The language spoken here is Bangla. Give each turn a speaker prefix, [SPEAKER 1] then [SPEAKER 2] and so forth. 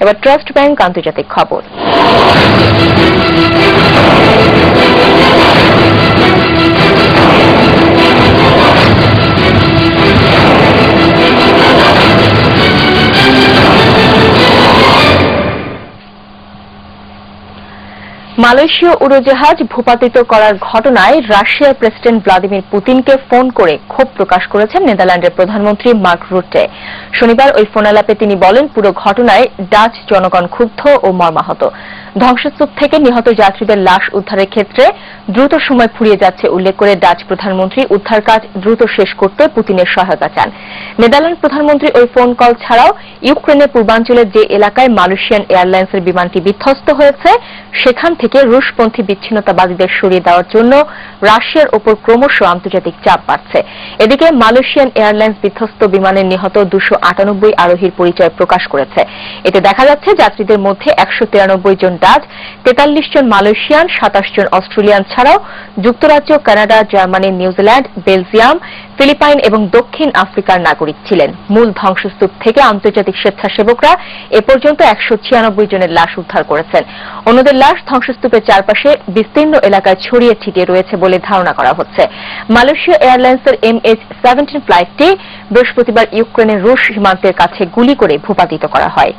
[SPEAKER 1] এবার ট্রাস্ট ব্যাংক আন্তর্জাতিক খবর। মালয়েশীয় উড়োজাহাজ ভূপাতিত করার ঘটনায় রাশিয়ার প্রেসিডেন্ট ভ্লাদিমির পুতিনকে ফোন করে ক্ষোভ প্রকাশ করেছেন নেদারল্যান্ডের প্রধানমন্ত্রী মার্ক রুটে। শনিবার ওই ফোনালাপে তিনি বলেন, পুরো ঘটনায় ডাচ জনগণ ক্ষুব্ধ ও মর্মাহত। ধ্বংসস্তূপ থেকে নিহত যাত্রীদের লাশ উদ্ধারের ক্ষেত্রে দ্রুত সময় ফুরিয়ে যাচ্ছে উল্লেখ করে ডাচ প্রধানমন্ত্রী উদ্ধার কাজ দ্রুত শেষ করতে পুতিনের সহায়তা চান। নেদারল্যান্ড প্রধানমন্ত্রী ওই ফোন কল ছাড়াও ইউক্রেনের পূর্বাঞ্চলের যে এলাকায় মালয়েশিয়ান এয়ারলাইন্সের বিমানটি বিধ্বস্ত হয়েছে সেখান থেকে রুশপন্থী বিচ্ছিন্নতাবাদীদের সরিয়ে দেওয়ার জন্য রাশিয়ার ওপর ক্রমশ আন্তর্জাতিক চাপ বাড়ছে। এদিকে মালয়েশিয়ান এয়ারলাইন্স বিধ্বস্ত বিমানের নিহত 298 আরোহীর পরিচয় প্রকাশ করেছে। এতে দেখা যাচ্ছে যাত্রীদের মধ্যে 193 জন ডাচ, 43 জন মালয়েশিয়ান, 27 জন অস্ট্রেলিয়ান ছাড়াও যুক্তরাজ্য, Canada, Germany, New Zealand, Belgium, Philippine এবং দক্ষিণ আফ্রিকার নাগরিক ছিলেন। মূল ধ্বংসস্তূপ থেকে আন্তর্জাতিক স্বেচ্ছাসেবকরা এ পর্যন্ত 196 জনের লাশ উদ্ধার করেছেন। অন্যদের লাশ ধ্বংসস্তূপের চারপাশে বিস্তীর্ণ এলাকায় ছড়িয়ে ছিটিয়ে রয়েছে বলে ধারণা করা হচ্ছে। মালয়েশিয়া এয়ারলাইন্সের MH17 ফ্লাইটটি বৃহস্পতিবার ইউক্রেনের রুশ সীমান্তের কাছে গুলি করে ভূপাতিত করা হয়।